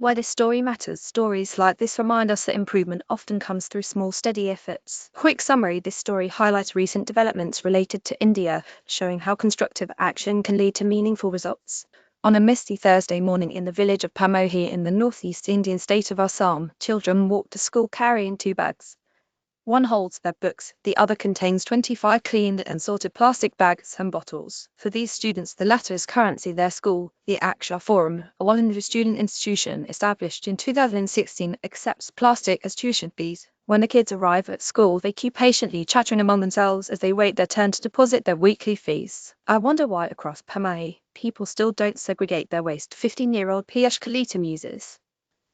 Why this story matters. Stories like this remind us that improvement often comes through small, steady efforts. Quick summary: this story highlights recent developments related to India, showing how constructive action can lead to meaningful results. On a misty Thursday morning in the village of Pamohi in the northeast Indian state of Assam, children walk to school carrying two bags. One holds their books, the other contains 25 cleaned and sorted plastic bags and bottles. For these students, the latter is currently their school. The Aksha Forum, a 100-student institution established in 2016, accepts plastic as tuition fees. When the kids arrive at school, they queue patiently, chattering among themselves as they wait their turn to deposit their weekly fees. I wonder why across Pamai, people still don't segregate their waste, 15-year-old Piyush Kalita muses.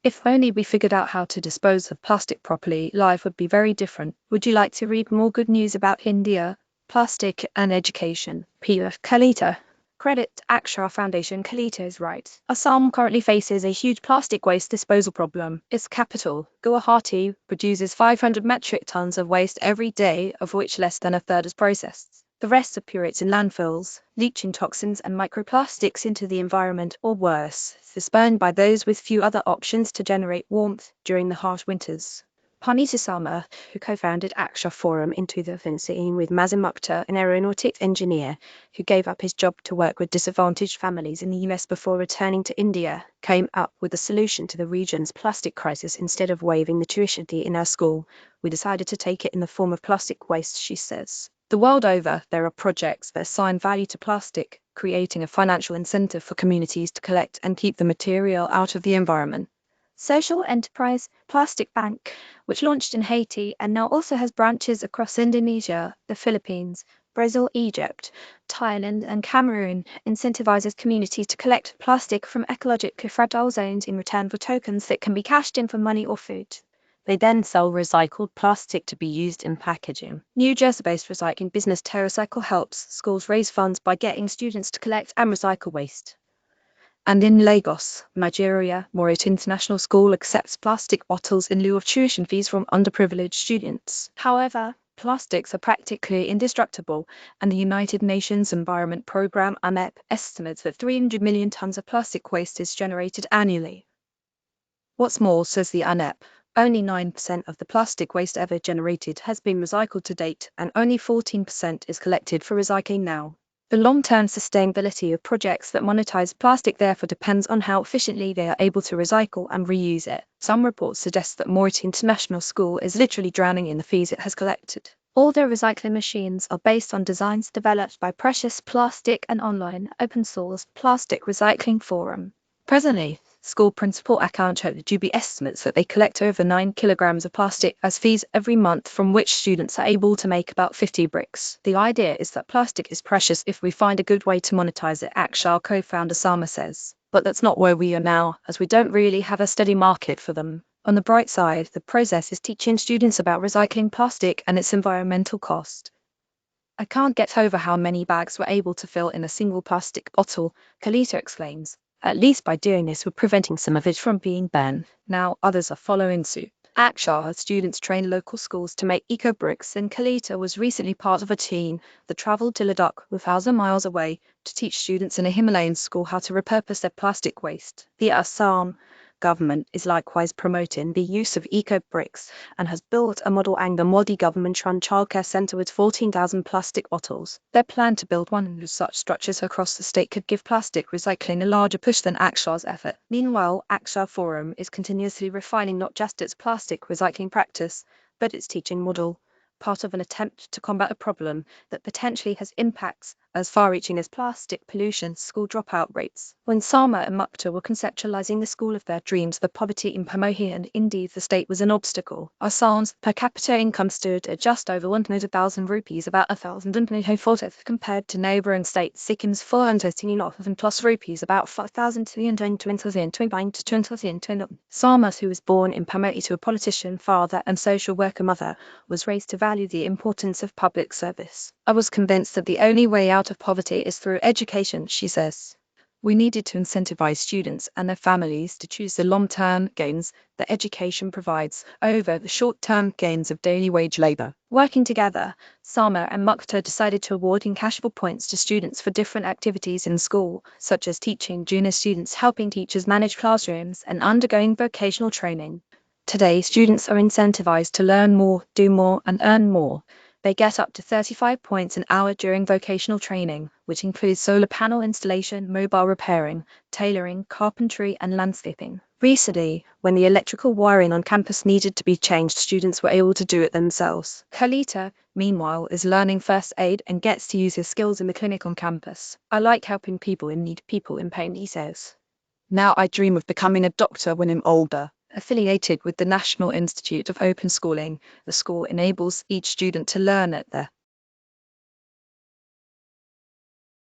If only we figured out how to dispose of plastic properly, life would be very different. Would you like to read more good news about India, plastic and education? P.F. Kalita. Credit Akshar Foundation. Kalita is right. Assam currently faces a huge plastic waste disposal problem. Its capital, Guwahati, produces 500 metric tons of waste every day, of which less than a third is processed. The rest appears in landfills, leaching toxins and microplastics into the environment, or worse, is burned by those with few other options to generate warmth during the harsh winters. Panita Sama, who co-founded Aksha Forum in 2016 with Mazin Mukhtar, an aeronautics engineer who gave up his job to work with disadvantaged families in the US before returning to India, came up with a solution to the region's plastic crisis. Instead of waiving the tuition fee in our school, we decided to take it in the form of plastic waste, she says. The world over, there are projects that assign value to plastic, creating a financial incentive for communities to collect and keep the material out of the environment. Social enterprise Plastic Bank, which launched in Haiti and now also has branches across Indonesia, the Philippines, Brazil, Egypt, Thailand, and Cameroon, incentivizes communities to collect plastic from ecologically fragile zones in return for tokens that can be cashed in for money or food. They then sell recycled plastic to be used in packaging. New Jersey-based recycling business TerraCycle helps schools raise funds by getting students to collect and recycle waste. And in Lagos, Nigeria, Morit International School accepts plastic bottles in lieu of tuition fees from underprivileged students. However, plastics are practically indestructible, and the United Nations Environment Programme (UNEP) estimates that 300 million tons of plastic waste is generated annually. What's more, says the UNEP, only 9% of the plastic waste ever generated has been recycled to date, and only 14% is collected for recycling now. The long-term sustainability of projects that monetize plastic therefore depends on how efficiently they are able to recycle and reuse it. Some reports suggest that Morit International School is literally drowning in the fees it has collected. All their recycling machines are based on designs developed by Precious Plastic and online open-source plastic recycling forum. Presently, school principal Akant Juby estimates that they collect over 9 kilograms of plastic as fees every month, from which students are able to make about 50 bricks. The idea is that plastic is precious if we find a good way to monetize it, Akshar co-founder Sama says. But that's not where we are now, as we don't really have a steady market for them. On the bright side, the process is teaching students about recycling plastic and its environmental cost. I can't get over how many bags we're able to fill in a single plastic bottle, Kalita exclaims. At least by doing this, we're preventing some of it from being burned. Now others are following suit. Akshar has students train local schools to make eco-bricks, and Kalita was recently part of a team that travelled to Ladakh, 1,000 miles away, to teach students in a Himalayan school how to repurpose their plastic waste. The Assam government is likewise promoting the use of eco-bricks and has built a model Angla Modi government-run childcare centre with 14,000 plastic bottles. Their plan to build 100 such structures across the state could give plastic recycling a larger push than Akshar's effort. Meanwhile, Akshar Forum is continuously refining not just its plastic recycling practice, but its teaching model, part of an attempt to combat a problem that potentially has impacts as far-reaching as plastic pollution, school dropout rates. When Sama and Mukta were conceptualizing the school of their dreams, the poverty in Pamohi and indeed the state was an obstacle. Assam's per capita income stood at just over 100,000 rupees, about 1,040, compared to neighbouring states. Sikkim's 400,000 plus rupees, about 5,220. Sama, who was born in Pamohi to a politician father and social worker mother, was raised to value the importance of public service. I was convinced that the only way out of poverty is through education, she says. We needed to incentivize students and their families to choose the long-term gains that education provides over the short-term gains of daily wage labor. Working together, Sama and Mukta decided to award cashable points to students for different activities in school, such as teaching junior students, helping teachers manage classrooms, and undergoing vocational training. Today, students are incentivized to learn more, do more, and earn more. They get up to 35 points an hour during vocational training, which includes solar panel installation, mobile repairing, tailoring, carpentry, and landscaping. Recently, when the electrical wiring on campus needed to be changed, students were able to do it themselves. Kalita, meanwhile, is learning first aid and gets to use her skills in the clinic on campus. I like helping people in need, people in pain, he says. Now I dream of becoming a doctor when I'm older. Affiliated with the National Institute of Open Schooling, the school enables each student to learn at their